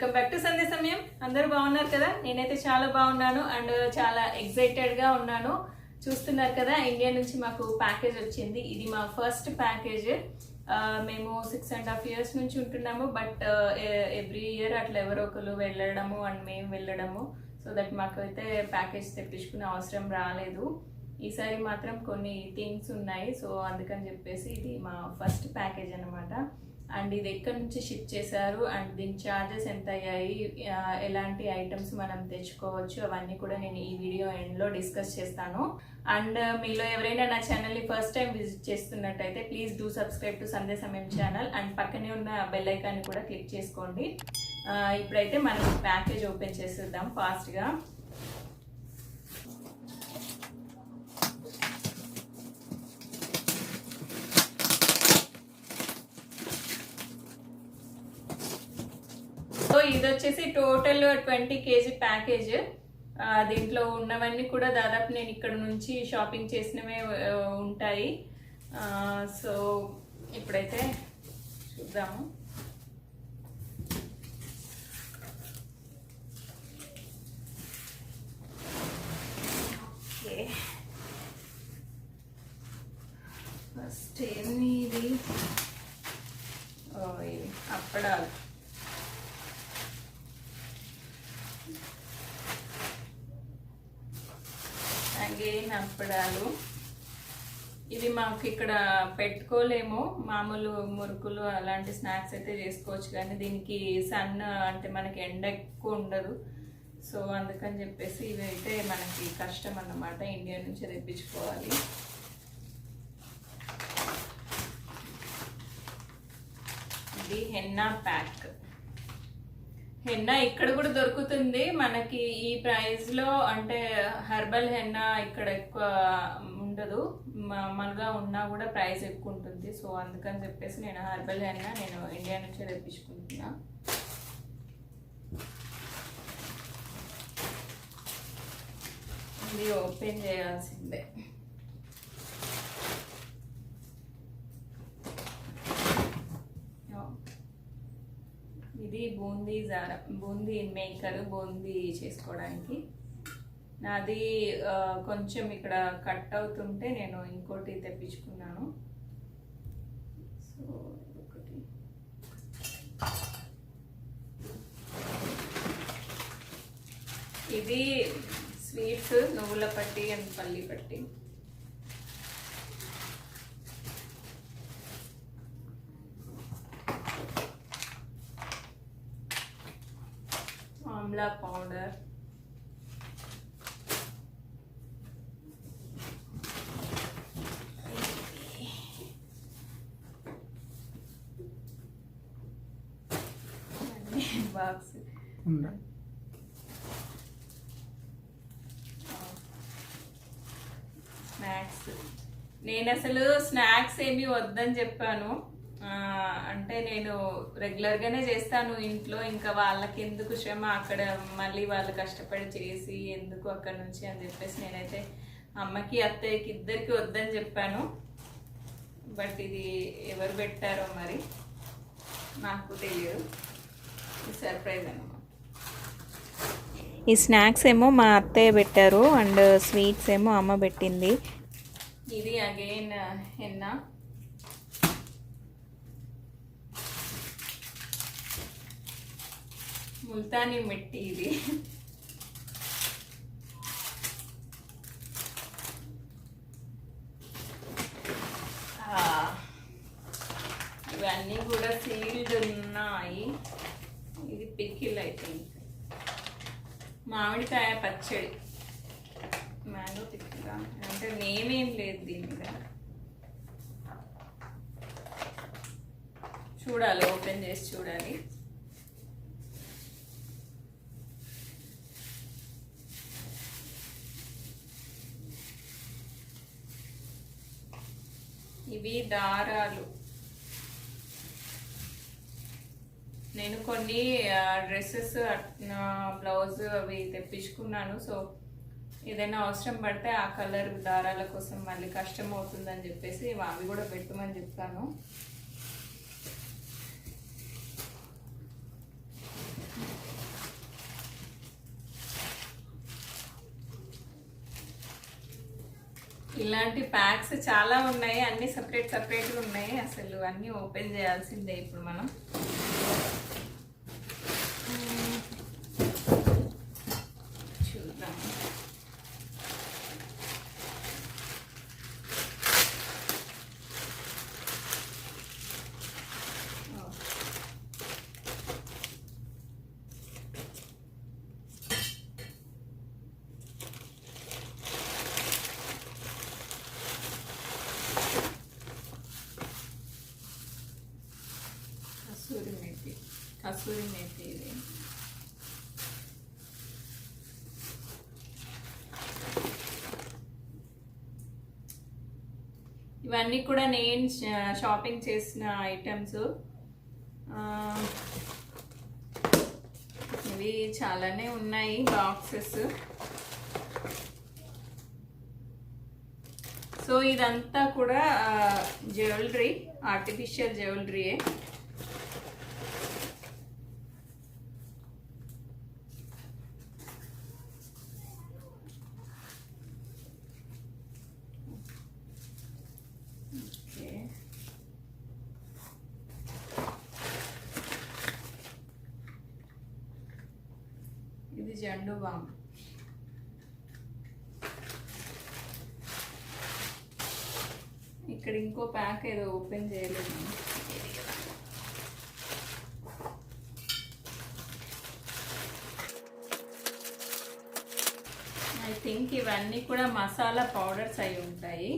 Welcome back to Sunday సమయం. అందరూ బాగున్నారు కదా? నేనైతే చాలా బాగున్నాను అండ్ చాలా ఎక్సైటెడ్గా ఉన్నాను. చూస్తున్నారు కదా, ఇండియా నుంచి మాకు ప్యాకేజ్ వచ్చింది. ఇది మా ఫస్ట్ ప్యాకేజ్. మేము 6.5 years నుంచి ఉంటున్నాము. బట్ ఎవ్రీ ఇయర్ అట్లా ఎవరో ఒకరు వెళ్ళడము అండ్ మేము వెళ్ళడము. సో దట్ మాకు అయితే ప్యాకేజ్ తెప్పించుకునే అవసరం రాలేదు. ఈసారి మాత్రం కొన్ని థింగ్స్ ఉన్నాయి. సో అందుకని చెప్పేసి ఇది మా ఫస్ట్ ప్యాకేజ్ అనమాట. అండ్ ఇది ఎక్కడి నుంచి షిప్ చేశారు అండ్ దీని ఛార్జెస్ ఎంత అయ్యాయి, ఎలాంటి ఐటమ్స్ మనం తెచ్చుకోవచ్చు, అవన్నీ కూడా నేను ఈ వీడియో ఎండ్లో డిస్కస్ చేస్తాను. అండ్ మీలో ఎవరైనా నా ఛానల్ని ఫస్ట్ టైం విజిట్ చేస్తున్నట్టయితే please do subscribe to Sunday సమయం ఛానల్ అండ్ పక్కనే ఉన్న బెల్ ఐకాన్ని కూడా క్లిక్ చేసుకోండి. ఇప్పుడైతే మనం ప్యాకేజ్ ఓపెన్ చేసేద్దాం ఫాస్ట్గా. సో ఇది వచ్చేసి టోటల్ 20 kg ప్యాకేజ్. దీంట్లో ఉన్నవన్నీ కూడా దాదాపు నేను ఇక్కడ నుంచి షాపింగ్ చేసినవే ఉంటాయి. సో ఇప్పుడైతే చూద్దాము. ఓకే, ఫస్ట్ ఏమి ఇది అప్పడాలు. అగైన్ అప్పడాలు. ఇది మాకు ఇక్కడ పెట్టుకోలేము, మామూలు మురుకులు అలాంటి స్నాక్స్ అయితే చేసుకోవచ్చు, కానీ దీనికి సన్ అంటే మనకి ఎండ ఎక్కువ ఉండదు. సో అందుకని చెప్పేసి ఇవి అయితే మనకి కష్టం అన్నమాట, ఇండియా నుంచి తెప్పించుకోవాలి. ఇది హెన్నా ప్యాక్. హెన్నా ఇక్కడ కూడా దొరుకుతుంది మనకి ఈ ప్రైస్లో. అంటే హెర్బల్ హెన్నా ఇక్కడ ఎక్కువ ఉండదు, మామూలుగా ఉన్నా కూడా ప్రైస్ ఎక్కువ ఉంటుంది. సో అందుకని చెప్పేసి నేను హెర్బల్ హెన్నా నేను ఇండియా నుంచే తెప్పించుకుంటున్నా. ఇది ఓపెన్ చేయాల్సిందే. ఇది బూందీ జార, బూందీ మేకర్, బూందీ చేసుకోవడానికి. నాది కొంచెం ఇక్కడ కట్ అవుతుంటే నేను ఇంకోటి తెప్పించుకున్నాను. సో ఒకటి ఇది స్వీట్స్, నువ్వుల పట్టి అండ్ పల్లి పట్టి. Amla powder, box, snacks. నేను అసలు స్నాక్స్ ఏమీ వద్దని చెప్పాను. అంటే నేను రెగ్యులర్గానే చేస్తాను ఇంట్లో, ఇంకా వాళ్ళకి ఎందుకు శ్రమ, అక్కడ మళ్ళీ వాళ్ళు కష్టపడి చేసి ఎందుకు అక్కడ నుంచి అని చెప్పేసి నేనైతే అమ్మకి అత్తయ్యకి ఇద్దరికి వద్దని చెప్పాను. బట్ ఇది ఎవరు పెట్టారో మరి నాకు తెలియదు, సర్ప్రైజ్ అన్నమాట. ఈ స్నాక్స్ ఏమో మా అత్తయ్య పెట్టారు అండ్ స్వీట్స్ ఏమో అమ్మ పెట్టింది. ఇది అగైన్ హెన్నా. ముల్తానీ మిట్టి. ఇది ఇవన్నీ కూడా సీల్డ్ ఉన్నాయి. ఇది పికిల్ అయితే మామిడికాయ పచ్చడి, మ్యాంగో పికిల్. అంటే నేమేం లేదు దీని మీద, చూడాలి, ఓపెన్ చేసి చూడాలి. ఇవి దారాలు. నేను కొన్ని డ్రెస్సెస్, బ్లౌజ్ అవి తెప్పించుకున్నాను. సో ఏదైనా అవసరం పడితే ఆ కలర్ దారాల కోసం మళ్ళీ కష్టం అవుతుందని చెప్పేసి అవి కూడా పెట్టమని చెప్తాను. ఇలాంటి ప్యాక్స్ చాలా ఉన్నాయి, అన్ని సపరేట్గా ఉన్నాయి. అసలు అన్నీ ఓపెన్ చేయాల్సిందే ఇప్పుడు మనం. చూద్దాం. కసూరి మేతి ఇది. ఇవన్నీ కూడా నేను షాపింగ్ చేసిన ఐటమ్స్. ఇవి చాలానే ఉన్నాయి బాక్సెస్. సో ఇదంతా కూడా జ్యువెలరీ, ఆర్టిఫిషియల్ జ్యువెలరీయే. ఇది జండు బామ్. ఇక్కడ ఇంకో ప్యాక్ ఏదో ఓపెన్ చేయలేదు. ఐ థింక్ ఇవన్నీ కూడా మసాలా పౌడర్స్ అయి ఉంటాయి.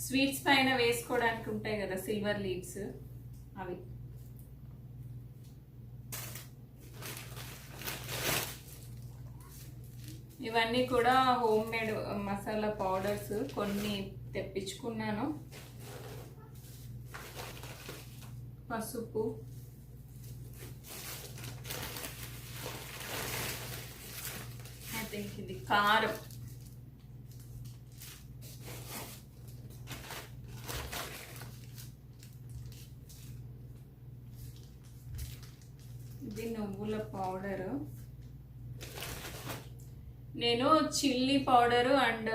స్వీట్స్ పైన వేసుకోవడానికి ఉంటాయి కదా సిల్వర్ లీవ్స్, అవి. ఇవన్నీ కూడా హోమ్ మేడ్ మసాలా పౌడర్స్, కొన్ని తెప్పించుకున్నాను. పసుపు, ఐ థింక్ ఇది కారం, ఇది నువ్వుల పౌడరు. నేను చిల్లీ పౌడరు అండ్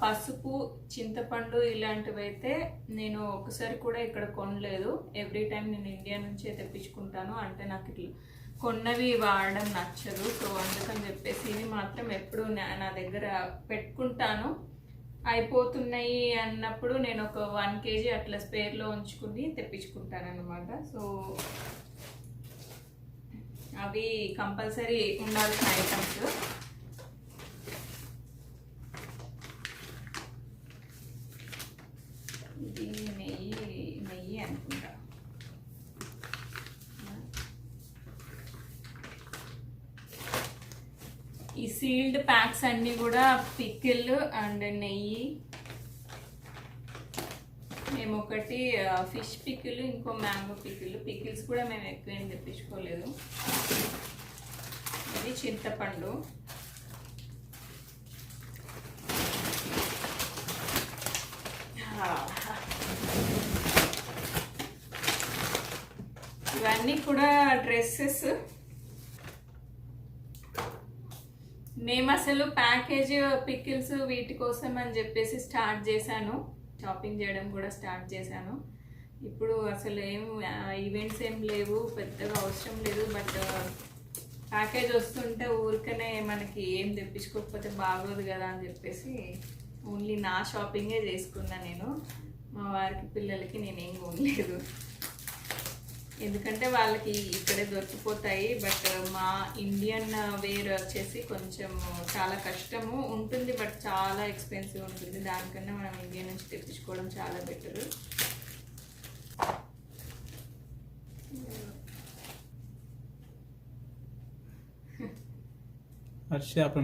పసుపు, చింతపండు ఇలాంటివి అయితే నేను ఒకసారి కూడా ఇక్కడ కొనలేదు. ఎవ్రీ టైం నేను ఇండియా నుంచే తెప్పించుకుంటాను. అంటే నాకు ఇట్లా కొన్నవి వాడడం నచ్చదు. సో అందుకని చెప్పేసి ఇవి మాత్రం ఎప్పుడు నా దగ్గర పెట్టుకుంటాను. అయిపోతున్నాయి అన్నప్పుడు నేను ఒక 1 kg అట్లా స్పేర్లో ఉంచుకుని తెప్పించుకుంటాను అన్నమాట. సో అవి కంపల్సరీ ఉండాల్సిన ఐటమ్స్. ఇది నెయ్యి అనుకుంటా. ఈ సీల్డ్ ప్యాక్స్ అన్నీ కూడా పికిల్ అండ్ నెయ్యి. మేము ఒకటి ఫిష్ పికిల్, ఇంకో మ్యాంగో పికిల్. పికిల్స్ కూడా మేము ఎక్కువ ఏం తెప్పించుకోలేదు. ఇది చింతపండు. ఇవన్నీ కూడా డ్రెస్సెస్. మేము అసలు ప్యాకేజ్ పికిల్స్ వీటి కోసం అని చెప్పేసి స్టార్ట్ చేశాను. షాపింగ్ చేయడం కూడా స్టార్ట్ చేశాను. ఇప్పుడు అసలు ఈవెంట్స్ ఏం లేవు, పెద్దగా అవసరం లేదు. బట్ ప్యాకేజ్ వస్తుంటే ఊరికనే మనకి ఏం తెప్పించుకోకపోతే బాగోదు కదా అని చెప్పేసి ఓన్లీ నా షాపింగే చేసుకున్నా నేను. మా వారికి, పిల్లలకి నేనేం కొనలేదు. ఎందుకంటే వాళ్ళకి ఇక్కడే దొరికిపోతాయి. బట్ మా ఇండియన్ వేర్ వచ్చేసి కొంచెం చాలా కష్టము ఉంటుంది. బట్ చాలా ఎక్స్పెన్సివ్ ఉంటుంది. దానికన్నా మనం ఇండియా నుంచి తెప్పించుకోవడం చాలా బెటర్.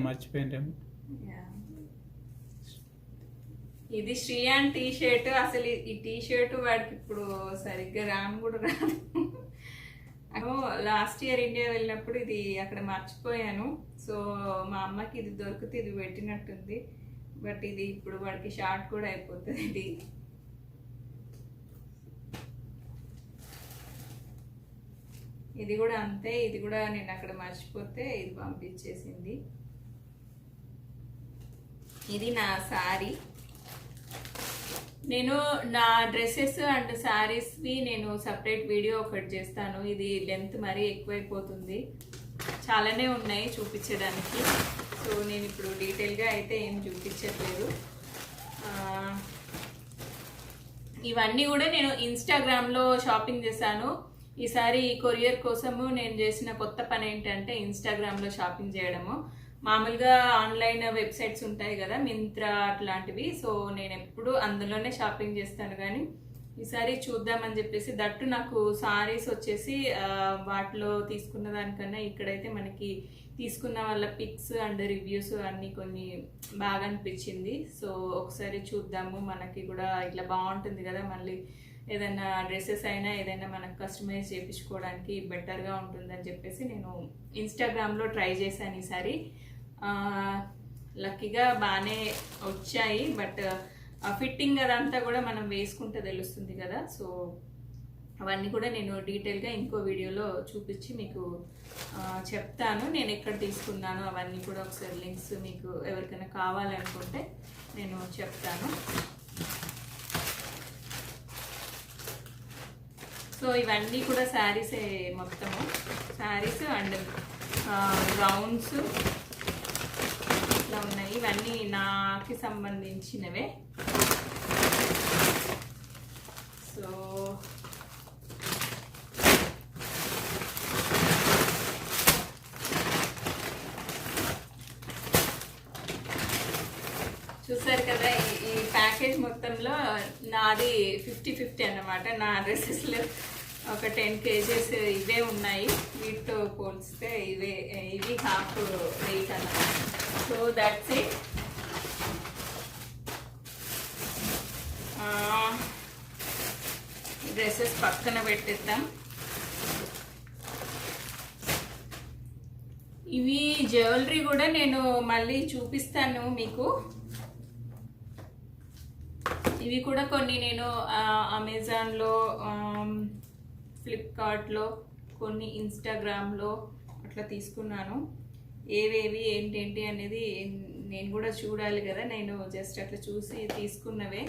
మర్చిపోయింటాము. ఇది శ్రీయాన్ టీ షర్ట్. అసలు ఈ టీ షర్ట్ వాడికి ఇప్పుడు సరిగ్గా రాను కూడా రాను. లాస్ట్ ఇయర్ ఇండియా వెళ్ళినప్పుడు ఇది అక్కడ మర్చిపోయాను. సో మా అమ్మకి ఇది దొరికితే ఇది పెట్టినట్టుంది. బట్ ఇది ఇప్పుడు వాడికి షార్ట్ కూడా అయిపోతుంది. ఇది ఇది కూడా అంతే, ఇది కూడా నేను అక్కడ మర్చిపోతే ఇది పంపించేసింది. ఇది నా శారీ. నేను నా డ్రెస్సెస్ అండ్ శారీస్వి నేను సపరేట్ వీడియో ఒకటి చేస్తాను. ఇది లెంత్ మరీ ఎక్కువైపోతుంది, చాలానే ఉన్నాయి చూపించడానికి. సో నేను ఇప్పుడు డీటెయిల్గా అయితే ఏం చూపించట్లేదు. ఇవన్నీ కూడా నేను ఇన్స్టాగ్రామ్లో షాపింగ్ చేశాను. ఈసారి కొరియర్ కోసము నేను చేసిన కొత్త పని ఏంటంటే ఇన్స్టాగ్రామ్లో షాపింగ్ చేయడము. మామూలుగా ఆన్లైన్ వెబ్సైట్స్ ఉంటాయి కదా, మింత్రా అట్లాంటివి. సో నేను ఎప్పుడు అందులోనే షాపింగ్ చేస్తాను, కానీ ఈసారి చూద్దామని చెప్పేసి, దట్టు నాకు సారీస్ వచ్చేసి వాటిలో తీసుకున్న దానికన్నా ఇక్కడైతే మనకి తీసుకున్న వాళ్ళ పిక్స్ అండ్ రివ్యూస్ అన్నీ కొన్ని బాగా అనిపించింది. సో ఒకసారి చూద్దాము, మనకి కూడా ఇట్లా బాగుంటుంది కదా, మళ్ళీ ఏదైనా డ్రెస్సెస్ అయినా ఏదైనా మనకు కస్టమైజ్ చేయించుకోవడానికి బెటర్గా ఉంటుందని చెప్పేసి నేను ఇన్స్టాగ్రామ్లో ట్రై చేశాను ఈసారి. లక్కీగా బాగానే వచ్చాయి, బట్ ఫిట్టింగ్ అదంతా కూడా మనం వేసుకుంటే తెలుస్తుంది కదా. సో అవన్నీ కూడా నేను డీటెయిల్గా ఇంకో వీడియోలో చూపించి మీకు చెప్తాను, నేను ఎక్కడ తీసుకున్నాను అవన్నీ కూడా. ఒకసారి లింక్స్ మీకు ఎవరికైనా కావాలనుకుంటే నేను చెప్తాను. సో ఇవన్నీ కూడా శారీసే, మొత్తము శారీస్ అండ్ గౌన్స్ ఇట్లా ఉన్నాయి. ఇవన్నీ నాకు సంబంధించినవే. సో చూసారు కదా, ఈ ప్యాకేజ్ మొత్తంలో నాది 50-50 అన్నమాట. నా డ్రెస్సెస్లో ఒక 10 kgs ఇవే ఉన్నాయి, వీటితో పోల్చితే ఇవి హాఫ్ వెయిట్ అన్నమాట. So that's it. డ్రెస్సెస్ పక్కన పెట్టేద్దాం. ఇవి జ్యువెలరీ కూడా నేను మళ్ళీ చూపిస్తాను మీకు. ఇవి కూడా కొన్ని నేను అమెజాన్లో, ఫ్లిప్కార్ట్లో, కొన్ని ఇన్స్టాగ్రామ్లో అట్లా తీసుకున్నాను. ఏవేవి ఏంటేంటి అనేది నేను కూడా చూడాలి కదా, నేను జస్ట్ అట్లా చూసి తీసుకున్నవే.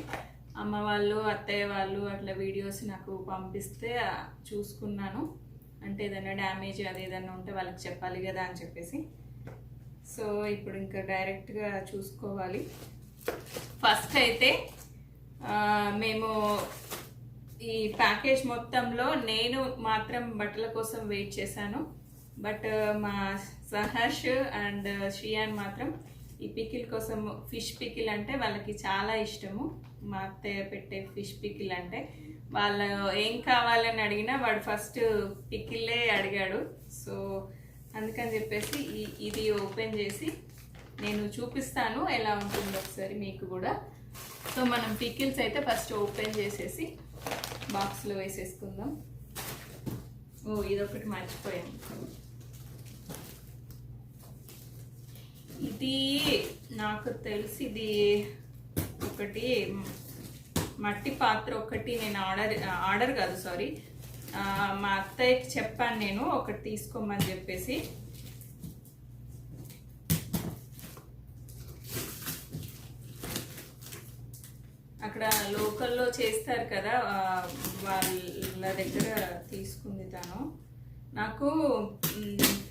అమ్మ వాళ్ళు, అత్తయ్య వాళ్ళు అట్లా వీడియోస్ నాకు పంపిస్తే చూసుకున్నాను. అంటే ఏదైనా డ్యామేజ్ అది ఏదైనా ఉంటే వాళ్ళకి చెప్పాలి కదా అని చెప్పేసి. సో ఇప్పుడు ఇంకా డైరెక్ట్గా చూసుకోవాలి. ఫస్ట్ అయితే మేము ఈ ప్యాకేజ్ మొత్తంలో నేను మాత్రం బట్టల కోసం వెయిట్ చేశాను, బట్ మా సహర్ష్ అండ్ శ్రియాన్ మాత్రం ఈ పికిల్ కోసం, ఫిష్ పికిల్ అంటే వాళ్ళకి చాలా ఇష్టము. మా అత్తయ్య పెట్టే ఫిష్ పికిల్ అంటే వాళ్ళు ఏం కావాలని అడిగినా వాడు ఫస్ట్ పికిల్లే అడిగాడు. సో అందుకని చెప్పేసి ఇది ఓపెన్ చేసి నేను చూపిస్తాను ఎలా ఉంటుందో ఒకసారి మీకు కూడా. సో మనం పికిల్స్ అయితే ఫస్ట్ ఓపెన్ చేసేసి బాక్స్లో వేసేసుకుందాం. ఓ ఇదొకటి మర్చిపోయాను, ఇది నాకు తెలిసి ఇది ఒకటి మట్టి పాత్ర ఒకటి నేను ఆర్డర్ కాదు సారీ, మా అత్తయ్యకి చెప్పాను నేను ఒకటి తీసుకోమని చెప్పేసి. అక్కడ లోకల్లో చేస్తారు కదా, వాళ్ళ దగ్గర తీసుకుంది తను. నాకు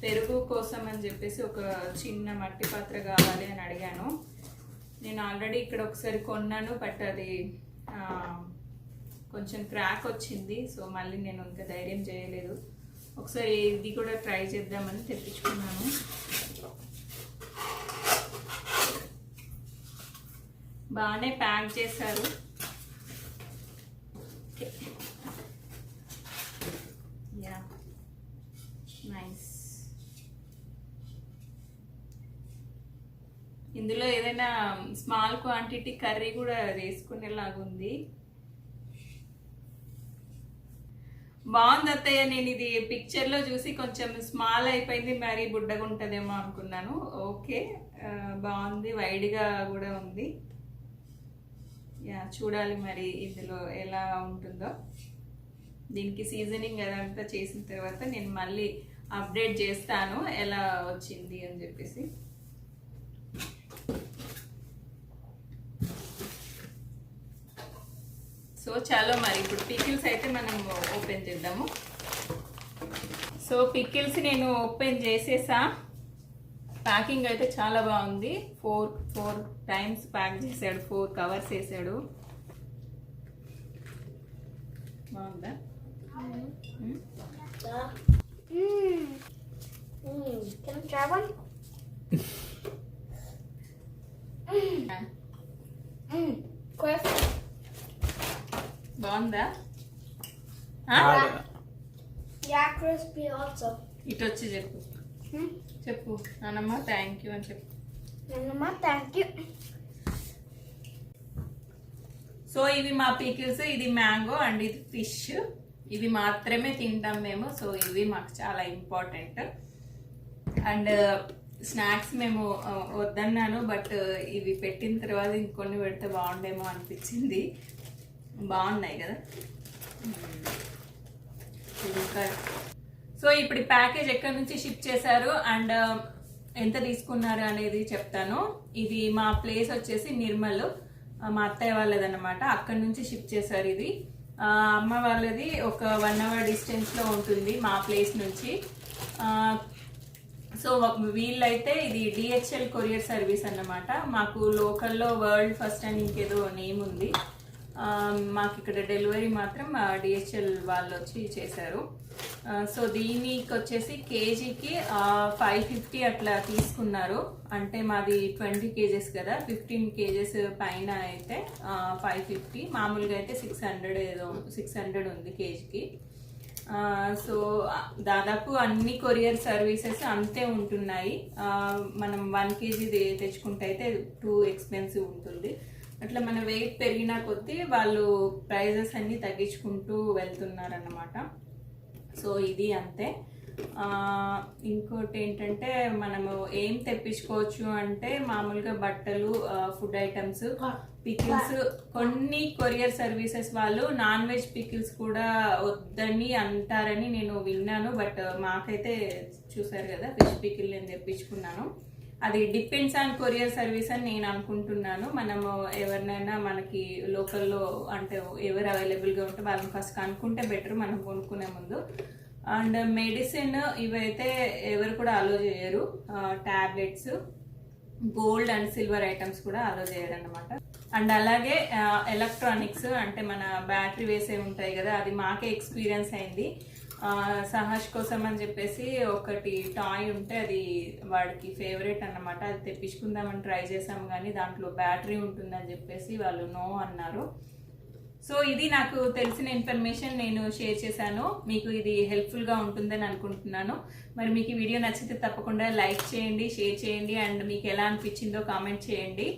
పెరుగు కోసం అని చెప్పేసి ఒక చిన్న మట్టి పాత్ర కావాలి అని అడిగాను. నేను ఆల్రెడీ ఇక్కడ ఒకసారి కొన్నాను, బట్ అది కొంచెం క్రాక్ వచ్చింది. సో మళ్ళీ నేను ఇంకా ధైర్యం చేయలేదు, ఒకసారి ఇది కూడా ట్రై చేద్దామని తెప్పించుకున్నాను. బాగానే ప్యాక్ చేశారు. Yeah nice. ఇందులో ఏదైనా స్మాల్ క్వాంటిటీ కర్రీ కూడా వేసుకునేలాగా ఉంది. బాగుంది అత్తయ్య. నేను ఇది పిక్చర్లో చూసి కొంచెం స్మాల్ అయిపోయింది, మరి బుడ్డగా ఉంటుందేమో అనుకున్నాను. ఓకే బాగుంది, వైడ్గా కూడా ఉంది. యా చూడాలి మరి ఇందులో ఎలా ఉంటుందో. దీనికి సీజనింగ్ అదంతా చేసిన తర్వాత నేను మళ్ళీ అప్డేట్ చేస్తాను ఎలా వచ్చింది అని చెప్పేసి. సో చాలా మరి ఇప్పుడు పికిల్స్ అయితే మనం ఓపెన్ చేద్దాము. సో పికిల్స్ నేను ఓపెన్ చేసేసా. ప్యాకింగ్ అయితే చాలా బాగుంది. ఫోర్ టైమ్స్ ప్యాక్ చేశాడు, 4 కవర్స్ వేసాడు. బాగుందా? Can I try one? Crispy. బాగుందా? Yeah, crispy also. ఇటు వచ్చి చెప్పు. చెప్పు నానమ్మ థ్యాంక్ యూ అని చెప్పు. Mama, thank you. సో ఇవి మా పికిల్స్. ఇది మ్యాంగో అండ్ ఇది ఫిష్. ఇవి మాత్రమే తింటాం మేము. సో ఇవి మాకు చాలా ఇంపార్టెంట్. అండ్ స్నాక్స్ మేము వద్దన్నాను, బట్ ఇవి పెట్టిన తర్వాత ఇంకొన్ని పెడితే బాగుండేమో అనిపించింది. బాగున్నాయి కదా. ఇంకా సో ఇప్పుడు ఈ ప్యాకేజ్ ఎక్కడి నుంచి షిప్ చేశారు అండ్ ఎంత తీసుకున్నారు అనేది చెప్తాను. ఇది మా ప్లేస్ వచ్చేసి నిర్మల్, మా అత్తయ్య వాళ్ళదన్నమాట. అక్కడి నుంచి షిప్ చేశారు. ఇది అమ్మ వాళ్ళది ఒక 1 hour డిస్టెన్స్లో ఉంటుంది మా ప్లేస్ నుంచి. సో వీళ్ళైతే ఇది డిహెచ్ఎల్ కొరియర్ సర్వీస్ అన్నమాట. మాకు లోకల్లో వరల్డ్ ఫస్ట్ అని ఇంకేదో నేమ్ ఉంది. మాకు ఇక్కడ డెలివరీ మాత్రం డిహెచ్ఎల్ వాళ్ళు వచ్చి చేశారు. సో దీనికి వచ్చేసి కేజీకి 550 అట్లా తీసుకున్నారు. అంటే మాది 20 kgs కదా, 15 kgs పైన అయితే 550. మామూలుగా అయితే 600 ఏదో 600 ఉంది కేజీకి. సో దాదాపు అన్ని కొరియర్ సర్వీసెస్ అంతే ఉంటున్నాయి. మనం 1 kg తెచ్చుకుంటే అయితే 2 ఎక్స్పెన్సివ్ ఉంటుంది. అట్లా మన వెయిట్ పెరిగిన కొద్దీ వాళ్ళు ప్రైజెస్ అన్ని తగ్గించుకుంటూ వెళ్తున్నారన్నమాట. సో ఇది అంతే. ఇంకోటి ఏంటంటే మనము ఏం తెప్పించుకోవచ్చు అంటే మామూలుగా బట్టలు, ఫుడ్ ఐటమ్స్, పికిల్స్. కొన్ని కొరియర్ సర్వీసెస్ వాళ్ళు నాన్ వెజ్ పికిల్స్ కూడా వద్దని అంటారని నేను విన్నాను. బట్ మాకైతే చూసారు కదా ఫిష్ పికిల్ నేను తెప్పించుకున్నాను. అది డిపెండ్స్ ఆన్ కొరియర్ సర్వీస్ అని నేను అనుకుంటున్నాను. మనము ఎవరినైనా మనకి లోకల్లో అంటే ఎవరు అవైలబుల్గా ఉంటే వాళ్ళని ఫస్ట్ కనుక్కుంటే బెటర్ మనం కొనుక్కునే ముందు. అండ్ మెడిసిన్ ఇవైతే ఎవరు కూడా అలో చేయరు. Tablets, gold and silver items కూడా అలో చేయరు అన్నమాట. అండ్ అలాగే ఎలక్ట్రానిక్స్ అంటే మన బ్యాటరీ వేసే ఉంటాయి కదా, అది మాకే ఎక్స్పీరియన్స్ అయింది. సహాష్ కోసం అని చెప్పేసి ఒకటి టాయ్ ఉంటే అది వాడికి ఫేవరెట్ అన్నమాట. అది తెప్పించుకుందామని ట్రై చేసాం కానీ దాంట్లో బ్యాటరీ ఉంటుందని చెప్పేసి వాళ్ళు నో అన్నారు. సో ఇది నాకు తెలిసిన ఇన్ఫర్మేషన్ నేను షేర్ చేశాను. మీకు ఇది హెల్ప్ఫుల్గా ఉంటుందని అనుకుంటున్నాను. మరి మీకు ఈ వీడియో నచ్చితే తప్పకుండా లైక్ చేయండి, షేర్ చేయండి అండ్ మీకు ఎలా అనిపించిందో కామెంట్ చేయండి.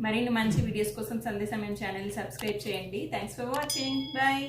మరిన్ని మంచి వీడియోస్ కోసం సందేశం ఛానల్ని సబ్స్క్రైబ్ చేయండి. Thanks for watching. బాయ్.